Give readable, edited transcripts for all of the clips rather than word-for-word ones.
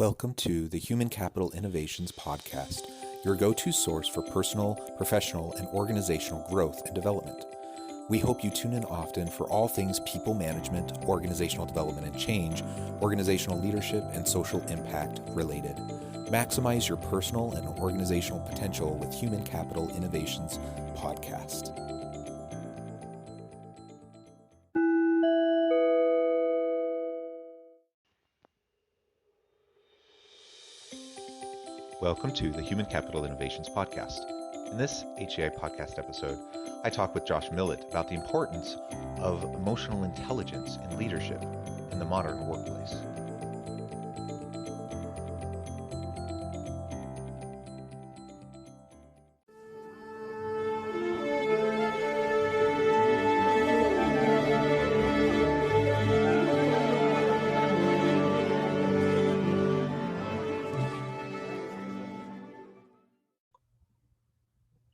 Welcome to the Human Capital Innovations Podcast, your go-to source for personal, professional, and organizational growth and development. We hope you tune in often for all things people management, organizational development and change, organizational leadership, and social impact related. Maximize your personal and organizational potential with Human Capital Innovations Podcast. Welcome to the Human Capital Innovations Podcast. In this HCI podcast episode, I talk with Josh Millett about the importance of emotional intelligence in leadership in the modern workplace.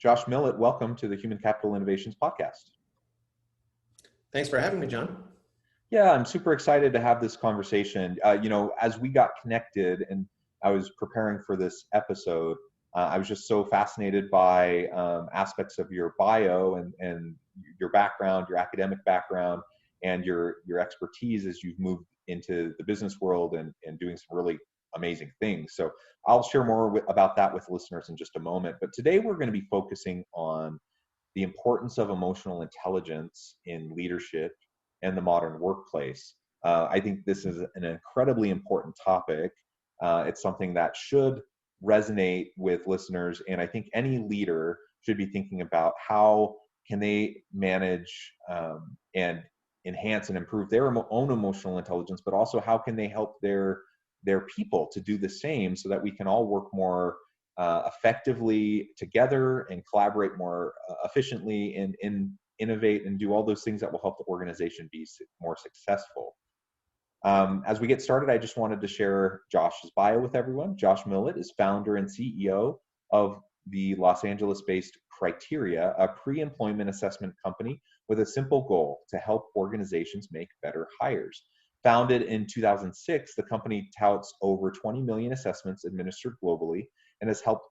Josh Millett, welcome to the Human Capital Innovations Podcast. Thanks for having me, John. Yeah, I'm super excited to have this conversation. As we got connected and I was preparing for this episode, I was just so fascinated by aspects of your bio and your background, your academic background, and your expertise as you've moved into the business world and doing some really amazing things. So I'll share more about that with listeners in just a moment. But today we're going to be focusing on the importance of emotional intelligence in leadership and the modern workplace. I think this is an incredibly important topic. It's something that should resonate with listeners, and I think any leader should be thinking about how can they manage and enhance and improve their own emotional intelligence, but also how can they help their people to do the same so that we can all work more effectively together and collaborate more efficiently and innovate and do all those things that will help the organization be more successful. As we get started, I just wanted to share Josh's bio with everyone. Josh Millett is founder and CEO of the Los Angeles-based Criteria, a pre-employment assessment company with a simple goal: to help organizations make better hires. Founded in 2006, the company touts over 20 million assessments administered globally and has helped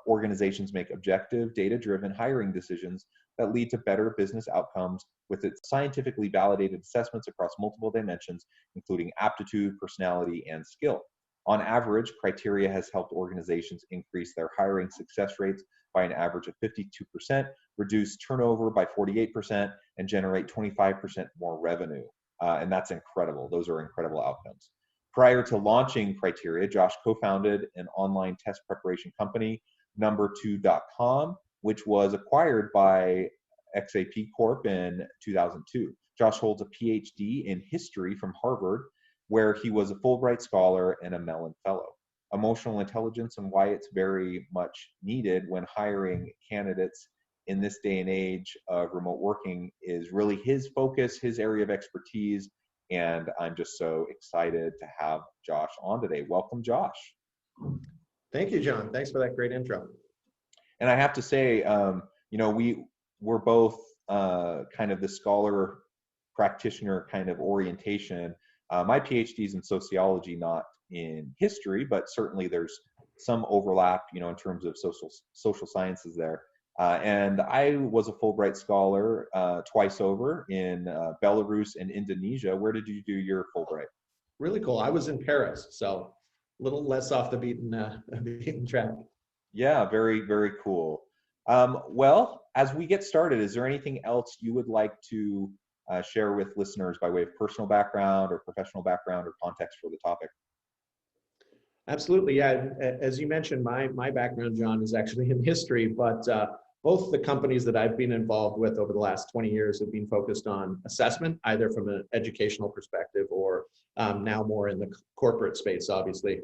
organizations make objective, data-driven hiring decisions that lead to better business outcomes with its scientifically validated assessments across multiple dimensions, including aptitude, personality, and skill. On average, Criteria has helped organizations increase their hiring success rates by an average of 52%, reduce turnover by 48%, and generate 25% more revenue. And that's incredible. Those are incredible outcomes. Prior to launching Criteria, Josh co-founded an online test preparation company, Number2.com, which was acquired by XAP Corp in 2002. Josh holds a PhD in history from Harvard, where he was a Fulbright Scholar and a Mellon Fellow. Emotional intelligence and why it's very much needed when hiring candidates in this day and age of remote working is really his focus, his area of expertise, and I'm just so excited to have Josh on today. Welcome, Josh. Thank you, John. Thanks for that great intro. And I have to say, we're both kind of the scholar practitioner kind of orientation. My PhD is in sociology, not in history, but certainly there's some overlap, in terms of social sciences there. And I was a Fulbright Scholar twice over in Belarus and Indonesia. Where did you do your Fulbright? Really cool. I was in Paris, so a little less off the beaten track. Yeah, very, very cool. Well, as we get started, is there anything else you would like to share with listeners by way of personal background or professional background or context for the topic? Absolutely. Yeah. As you mentioned, my background, John, is actually in history, but both the companies that I've been involved with over the last 20 years have been focused on assessment, either from an educational perspective or now more in the corporate space, obviously.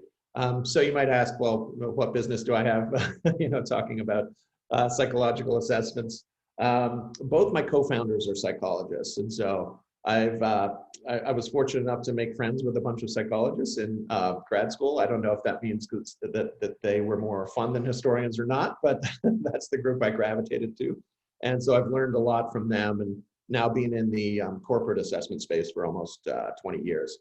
So you might ask, well, what business do I have, talking about psychological assessments? Both my co-founders are psychologists, and so I was fortunate enough to make friends with a bunch of psychologists in grad school. I don't know if that means that they were more fun than historians or not, but that's the group I gravitated to. And so I've learned a lot from them, and now being in the corporate assessment space for almost 20 years.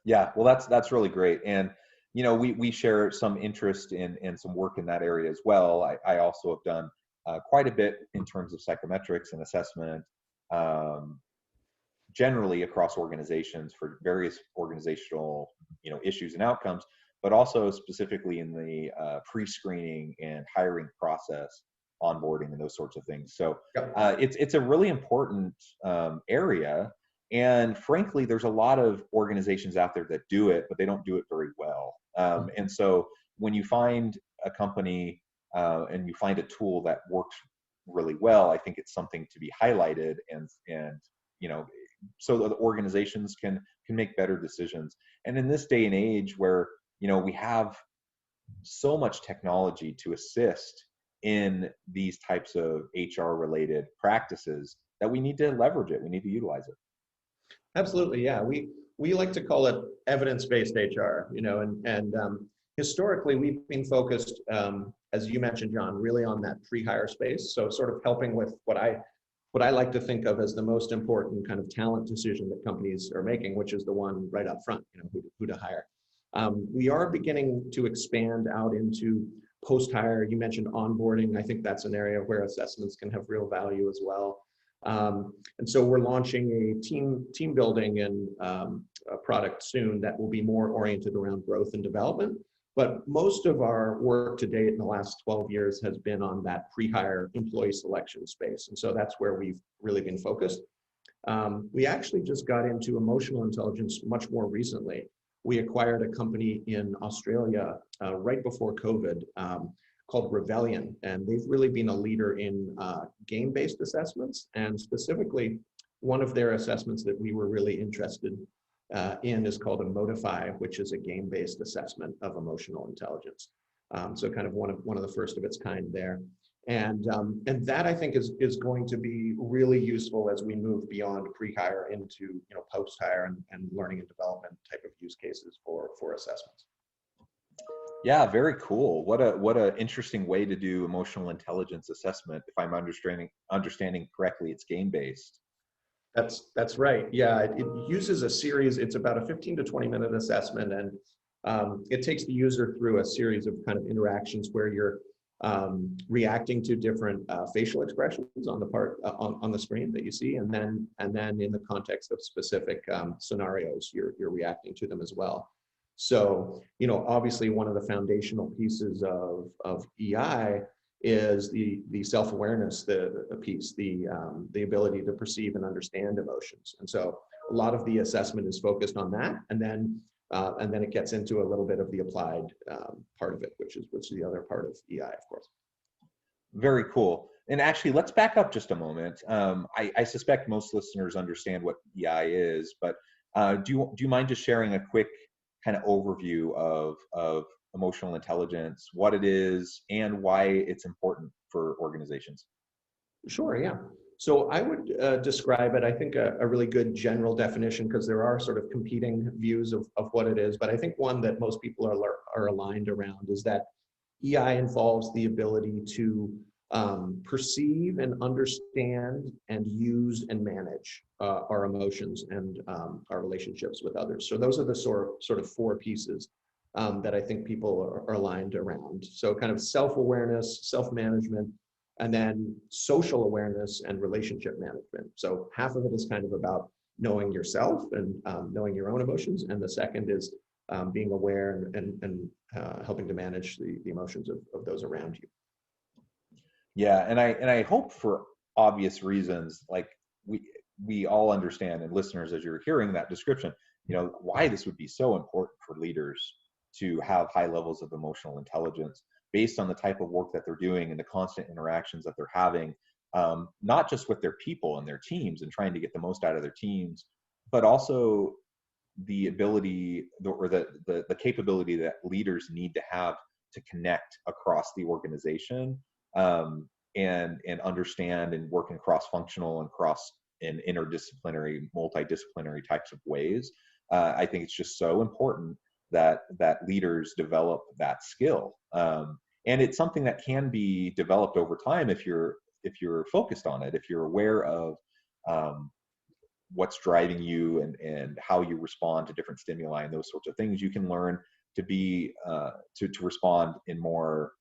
Yeah, well, that's really great, and we share some interest in some work in that area as well. I also have done quite a bit in terms of psychometrics and assessment, um, generally across organizations for various organizational issues and outcomes, but also specifically in the pre-screening and hiring process, onboarding and those sorts of things. So Yep. it's a really important area, and frankly there's a lot of organizations out there that do it, but they don't do it very well. And so when you find a company and you find a tool that works really well, I think it's something to be highlighted, and you know so that the organizations can make better decisions. And in this day and age where we have so much technology to assist in these types of HR related practices, that we need to leverage it, we need to utilize it. Absolutely, yeah. We like to call it evidence-based HR, historically we've been focused, as you mentioned, John, really on that pre-hire space. So sort of helping with what I like to think of as the most important kind of talent decision that companies are making, which is the one right up front, who to hire. We are beginning to expand out into post-hire. You mentioned onboarding. I think that's an area where assessments can have real value as well. And so we're launching a team building and a product soon that will be more oriented around growth and development. But most of our work to date in the last 12 years has been on that pre-hire employee selection space. And so that's where we've really been focused. We actually just got into emotional intelligence much more recently. We acquired a company in Australia right before COVID called Rebellion, and they've really been a leader in game-based assessments. And specifically, one of their assessments that we were really interested in is called a Modify, which is a game-based assessment of emotional intelligence. So kind of one of the first of its kind there. And that I think is going to be really useful as we move beyond pre-hire into post-hire and learning and development type of use cases for assessments. Yeah, very cool. What a interesting way to do emotional intelligence assessment. If I'm understanding correctly, it's game based. That's right. Yeah, it uses a series. It's about a 15 to 20-minute assessment, and it takes the user through a series of kind of interactions where you're reacting to different facial expressions on the on the screen that you see, and then in the context of specific scenarios, you're reacting to them as well. So obviously one of the foundational pieces of EI is the self-awareness, the piece, the ability to perceive and understand emotions. And so a lot of the assessment is focused on that, and then it gets into a little bit of the applied part of it, which is the other part of EI, of course. Very cool. And actually, let's back up just a moment. I suspect most listeners understand what EI is, but do you mind just sharing a quick kind of overview of emotional intelligence, what it is, and why it's important for organizations? Sure, yeah. So I would describe it, I think, a really good general definition, because there are sort of competing views of what it is. But I think one that most people are aligned around is that EI involves the ability to perceive and understand and use and manage our emotions and our relationships with others. So those are the sort of four pieces that I think people are aligned around. So kind of self-awareness, self-management, and then social awareness and relationship management. So half of it is kind of about knowing yourself and knowing your own emotions, and the second is being aware and helping to manage the emotions of those around you. Yeah, and I hope for obvious reasons, like we all understand, and listeners, as you're hearing that description, why this would be so important for leaders to have high levels of emotional intelligence based on the type of work that they're doing and the constant interactions that they're having, not just with their people and their teams and trying to get the most out of their teams, but also the ability or the capability that leaders need to have to connect across the organization, and understand and work in cross-functional and interdisciplinary, multidisciplinary types of ways. I think it's just so important that leaders develop that skill, and it's something that can be developed over time if you're focused on it, if you're aware of what's driving you and how you respond to different stimuli and those sorts of things, you can learn to be to respond in more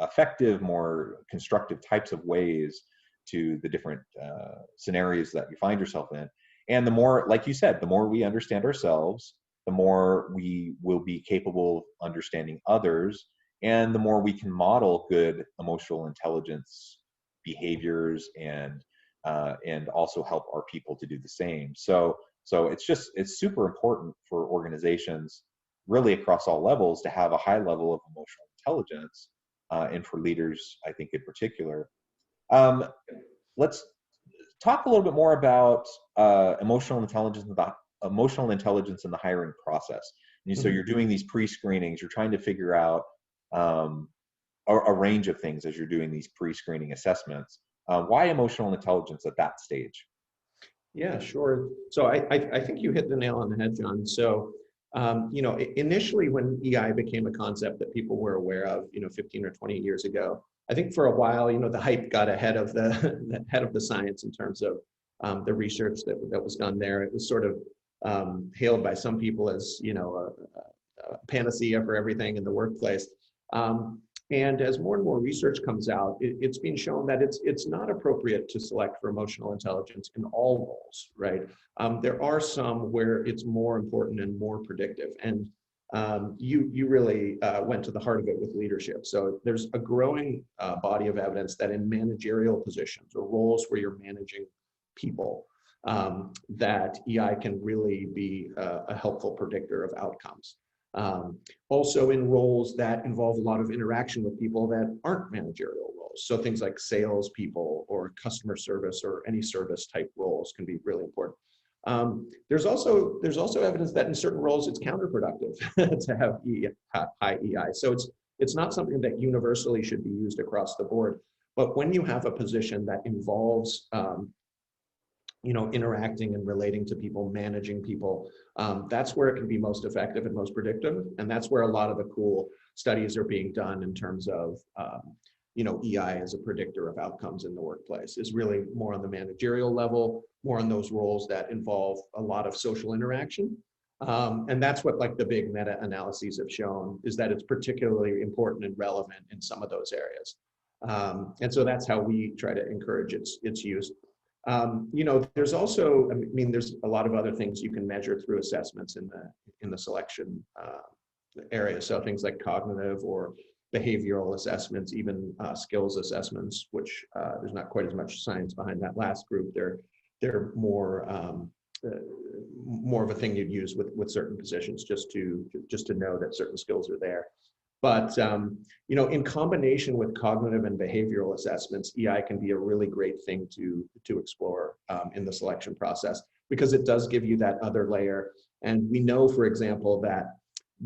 effective, more constructive types of ways to the different scenarios that you find yourself in. And the more, like you said, the more we understand ourselves, the more we will be capable of understanding others, and the more we can model good emotional intelligence behaviors and also help our people to do the same. So it's super important for organizations really across all levels to have a high level of emotional intelligence, and for leaders, I think in particular. Let's talk a little bit more about emotional intelligence in the hiring process. And so you're doing these pre-screenings, you're trying to figure out a range of things as you're doing these pre-screening assessments. Why emotional intelligence at that stage? Yeah, sure. So I think you hit the nail on the head, John. So, initially when EI became a concept that people were aware of, 15 or 20 years ago, I think for a while, the hype got ahead of the science in terms of the research that was done there. It was sort of hailed by some people as, a panacea for everything in the workplace. And as more and more research comes out, it's been shown that it's not appropriate to select for emotional intelligence in all roles, right? There are some where it's more important and more predictive. And you really went to the heart of it with leadership. So there's a growing body of evidence that in managerial positions or roles where you're managing people, that EI can really be a helpful predictor of outcomes. Also in roles that involve a lot of interaction with people that aren't managerial roles. So things like sales people or customer service or any service type roles can be really important. There's also evidence that in certain roles it's counterproductive to have high EI. So it's not something that universally should be used across the board. But when you have a position that involves interacting and relating to people, managing people, that's where it can be most effective and most predictive. And that's where a lot of the cool studies are being done in terms of, EI as a predictor of outcomes in the workplace is really more on the managerial level, more on those roles that involve a lot of social interaction. And that's what like the big meta-analyses have shown, is that it's particularly important and relevant in some of those areas. And so that's how we try to encourage its use. There's also, there's a lot of other things you can measure through assessments in the selection area. So things like cognitive or behavioral assessments, even skills assessments, which there's not quite as much science behind that last group. They're more of a thing you'd use with certain positions just to know that certain skills are there. But in combination with cognitive and behavioral assessments, EI can be a really great thing to explore in the selection process, because it does give you that other layer. And we know, for example, that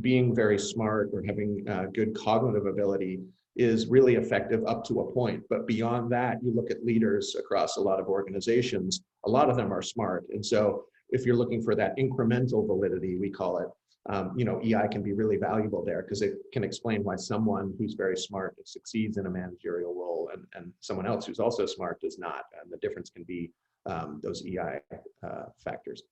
being very smart or having good cognitive ability is really effective up to a point. But beyond that, you look at leaders across a lot of organizations, a lot of them are smart. And so if you're looking for that incremental validity, we call it, EI can be really valuable there, because it can explain why someone who's very smart succeeds in a managerial role and someone else who's also smart does not. And the difference can be those EI factors.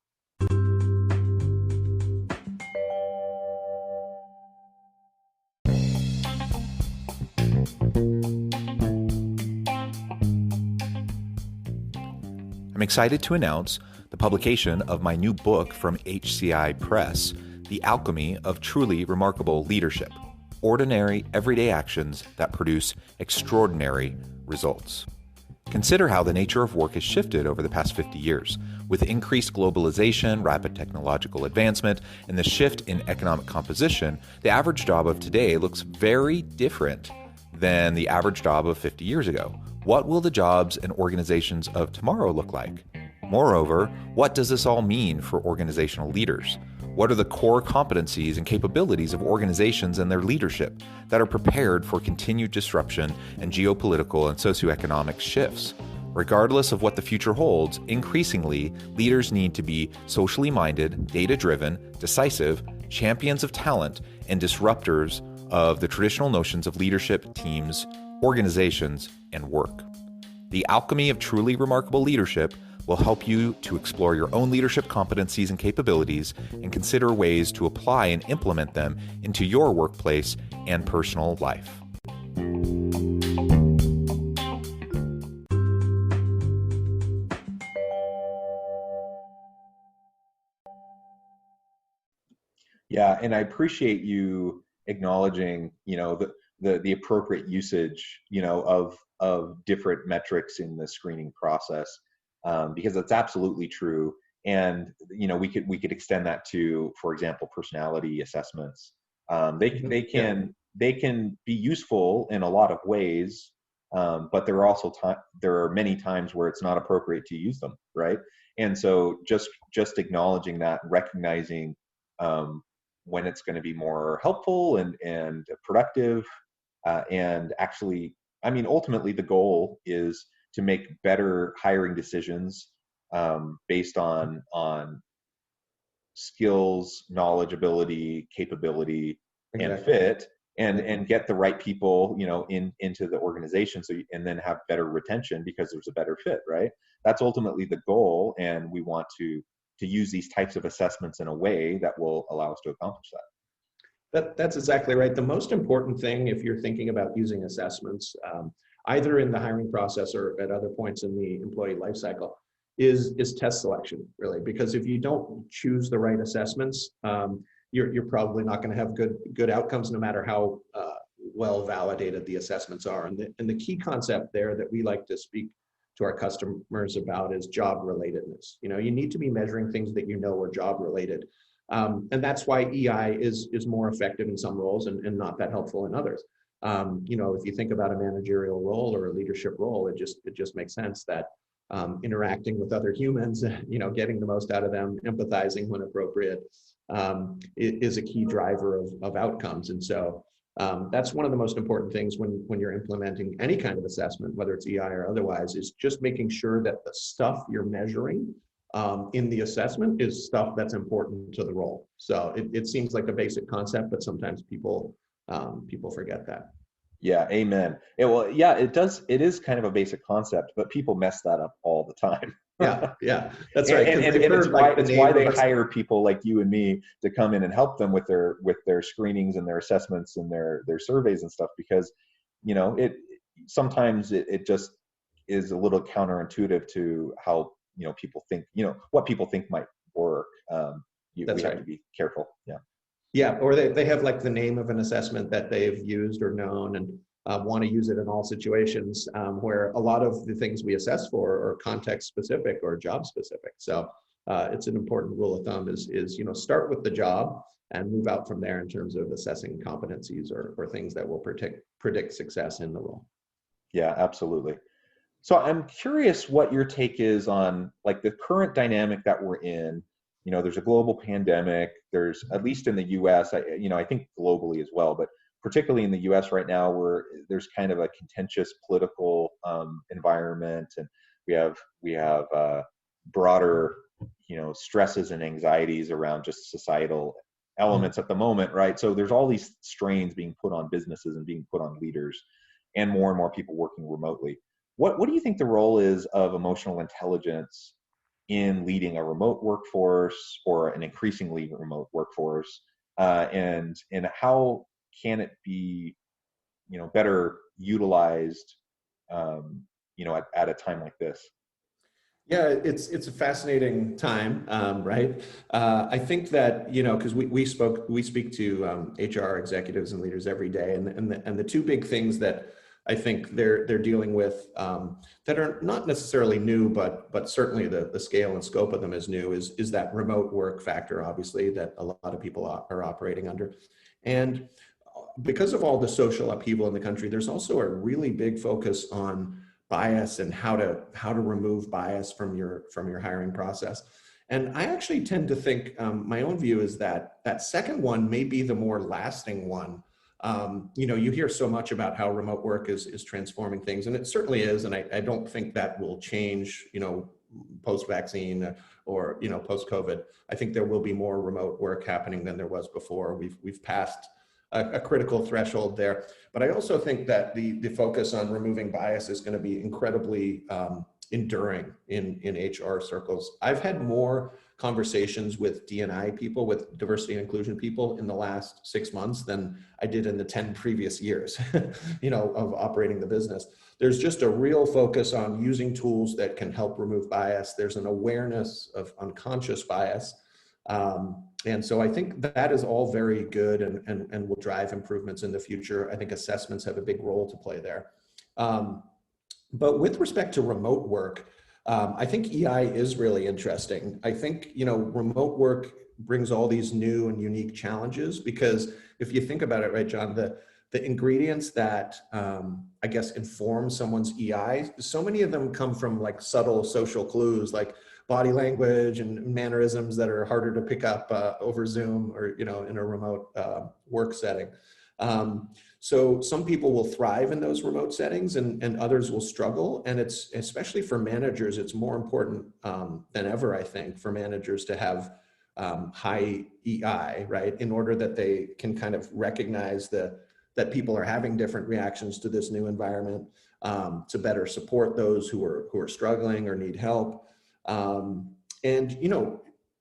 I'm excited to announce the publication of my new book from HCI Press, The Alchemy of Truly Remarkable Leadership: Ordinary, Everyday Actions that Produce Extraordinary Results. Consider how the nature of work has shifted over the past 50 years. With increased globalization, rapid technological advancement, and the shift in economic composition, the average job of today looks very different than the average job of 50 years ago. What will the jobs and organizations of tomorrow look like? Moreover, what does this all mean for organizational leaders? What are the core competencies and capabilities of organizations and their leadership that are prepared for continued disruption and geopolitical and socioeconomic shifts? Regardless of what the future holds, increasingly, leaders need to be socially minded, data-driven, decisive, champions of talent, and disruptors of the traditional notions of leadership, teams, organizations, and work. The Alchemy of Truly Remarkable Leadership, will help you to explore your own leadership competencies and capabilities and consider ways to apply and implement them into your workplace and personal life. Yeah, and I appreciate you acknowledging, the appropriate usage, of different metrics in the screening process, because that's absolutely true. And we could extend that to, for example, personality assessments. They can be useful in a lot of ways, but there are many times where it's not appropriate to use them, right? And so just acknowledging that, recognizing when it's going to be more helpful and productive, and actually, ultimately the goal is to make better hiring decisions, based on skills, knowledge, ability, capability, and fit, and get the right people, into the organization, and then have better retention because there's a better fit, right? That's ultimately the goal, and we want to use these types of assessments in a way that will allow us to accomplish that. That's exactly right. The most important thing, if you're thinking about using assessments, either in the hiring process or at other points in the employee life cycle, is test selection, really. Because if you don't choose the right assessments, you're probably not going to have good outcomes, no matter how well validated the assessments are. And the key concept there that we like to speak to our customers about is job relatedness. You need to be measuring things that are job related. And that's why EI is more effective in some roles and not that helpful in others. If you think about a managerial role or a leadership role, it just makes sense that interacting with other humans, getting the most out of them, empathizing when appropriate, is a key driver of outcomes. And so that's one of the most important things when you're implementing any kind of assessment, whether it's EI or otherwise, is just making sure that the stuff you're measuring in the assessment is stuff that's important to the role. So it seems like a basic concept, but sometimes people forget that. Yeah, amen. It does. It is kind of a basic concept, but people mess that up all the time. Yeah, that's right. And it's why they hire people like you and me to come in and help them with their screenings and their assessments and their surveys and stuff, because sometimes it just is a little counterintuitive to how people think, what people think might work. We have to be careful. Yeah, or they have like the name of an assessment that they've used or known, and want to use it in all situations, where a lot of the things we assess for are context specific or job specific. So it's an important rule of thumb is start with the job and move out from there in terms of assessing competencies or things that will predict success in the role. Yeah, absolutely. So I'm curious what your take is on like the current dynamic that we're in. There's a global pandemic. There's, at least in the U.S., I think globally as well, but particularly in the U.S. right now, where there's kind of a contentious political environment, and we have broader, stresses and anxieties around just societal elements at the moment, right? So there's all these strains being put on businesses and being put on leaders, and more people working remotely. What do you think the role is of emotional intelligence in leading a remote workforce or an increasingly remote workforce, and how can it be, better utilized, at a time like this? Yeah, it's a fascinating time, right? I think that because we speak to HR executives and leaders every day, and the two big things that I think they're dealing with, that are not necessarily new, but certainly the scale and scope of them is new, is that remote work factor, obviously, that a lot of people are operating under. And because of all the social upheaval in the country, there's also a really big focus on bias and how to remove bias from your hiring process. And I actually tend to think, my own view is that second one may be the more lasting one. You hear so much about how remote work is transforming things, and it certainly is. And I don't think that will change, post-vaccine or, post-COVID. I think there will be more remote work happening than there was before. We've passed a critical threshold there. But I also think that the focus on removing bias is going to be incredibly enduring in HR circles. I've had more conversations with D&I people, with diversity and inclusion people in the last 6 months than I did in the 10 previous years, of operating the business. There's just a real focus on using tools that can help remove bias. There's an awareness of unconscious bias. And so I think that is all very good and will drive improvements in the future. I think assessments have a big role to play there. But with respect to remote work, I think EI is really interesting. I think, remote work brings all these new and unique challenges, because if you think about it, right, John, the ingredients that I guess inform someone's EI, so many of them come from like subtle social clues, like body language and mannerisms that are harder to pick up over Zoom or, in a remote work setting. So some people will thrive in those remote settings and others will struggle. And it's, especially for managers, it's more important than ever, I think, for managers to have high EI, right? In order that they can kind of recognize that people are having different reactions to this new environment, to better support those who are struggling or need help. And,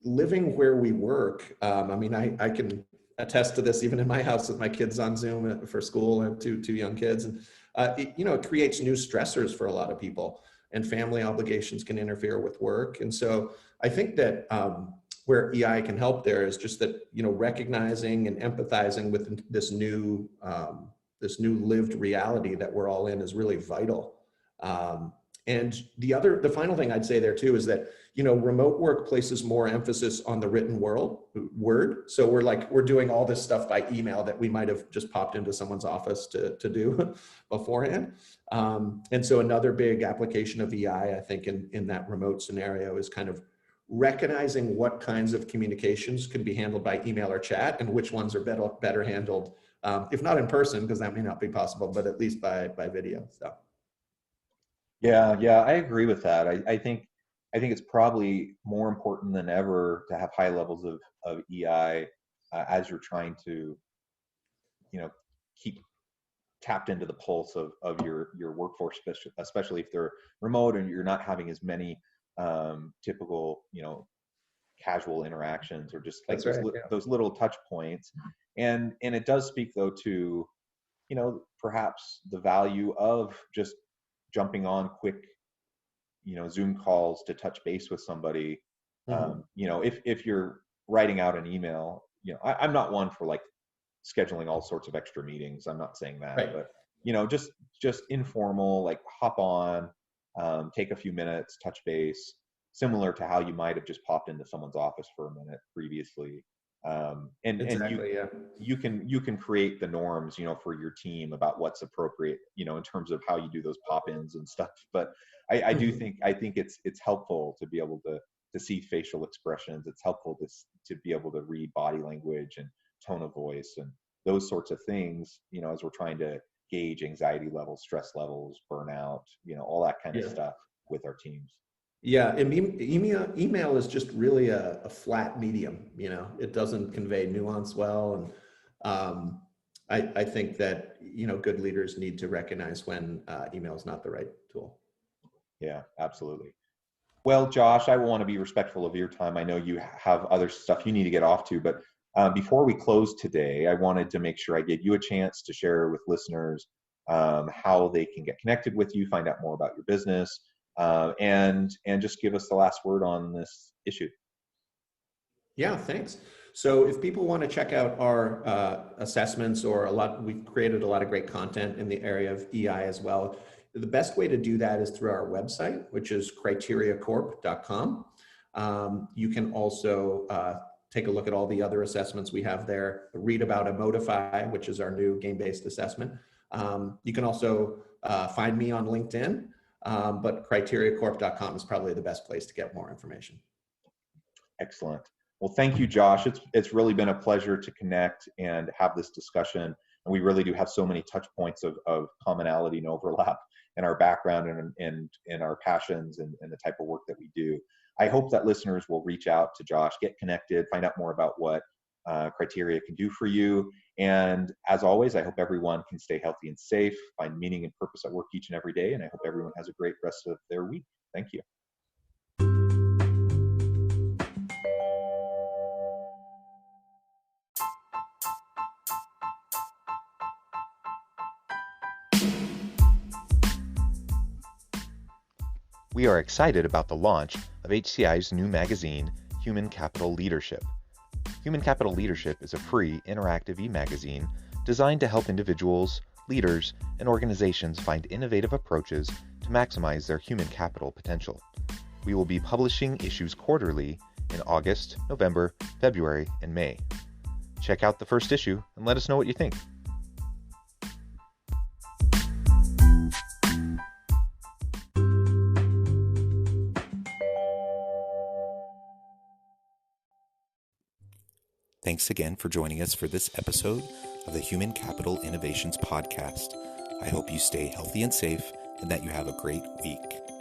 living where we work, I can attest to this even in my house with my kids on Zoom for school and two young kids. And, it creates new stressors for a lot of people, and family obligations can interfere with work. And so I think that where EI can help there is just that, recognizing and empathizing with this new lived reality that we're all in is really vital. And the final thing I'd say there too is that, remote work places more emphasis on the written word. So we're doing all this stuff by email that we might have just popped into someone's office to do beforehand. And so another big application of EI, I think, in that remote scenario is kind of recognizing what kinds of communications can be handled by email or chat and which ones are better handled, if not in person, because that may not be possible, but at least by video. So. Yeah, I agree with that. I think it's probably more important than ever to have high levels of EI as you're trying to, keep tapped into the pulse of your workforce, especially if they're remote and you're not having as many typical, casual interactions, or just like those little touch points. And it does speak though to, perhaps the value of just jumping on quick, Zoom calls to touch base with somebody. If you're writing out an email, I'm not one for like scheduling all sorts of extra meetings. I'm not saying that, right. But, just informal, like hop on, take a few minutes, touch base, similar to how you might have just popped into someone's office for a minute previously. Exactly, you can create the norms, for your team about what's appropriate, in terms of how you do those pop-ins and stuff. But I do think it's helpful to be able to see facial expressions. It's helpful to be able to read body language and tone of voice and those sorts of things, as we're trying to gauge anxiety levels, stress levels, burnout, all that kind of stuff with our teams. Yeah, email is just really a flat medium. It doesn't convey nuance well, and I think that good leaders need to recognize when email is not the right tool. Yeah, absolutely. Well, Josh, I want to be respectful of your time. I know you have other stuff you need to get off to, but before we close today, I wanted to make sure I gave you a chance to share with listeners how they can get connected with you, find out more about your business. And just give us the last word on this issue. Yeah, thanks. So if people want to check out our assessments we've created a lot of great content in the area of EI as well. The best way to do that is through our website, which is criteriacorp.com. You can also take a look at all the other assessments we have there, read about Emotify, which is our new game-based assessment. You can also find me on LinkedIn. But criteriacorp.com is probably the best place to get more information. Excellent. Well, thank you, Josh. It's really been a pleasure to connect and have this discussion. And we really do have so many touch points of commonality and overlap in our background and in our passions and the type of work that we do. I hope that listeners will reach out to Josh, get connected, find out more about what Criteria can do for you. And as always, I hope everyone can stay healthy and safe, find meaning and purpose at work each and every day. And I hope everyone has a great rest of their week. Thank you. We are excited about the launch of HCI's new magazine, Human Capital Leadership. Human Capital Leadership is a free, interactive e-magazine designed to help individuals, leaders, and organizations find innovative approaches to maximize their human capital potential. We will be publishing issues quarterly in August, November, February, and May. Check out the first issue and let us know what you think. Thanks again for joining us for this episode of the Human Capital Innovations Podcast. I hope you stay healthy and safe and that you have a great week.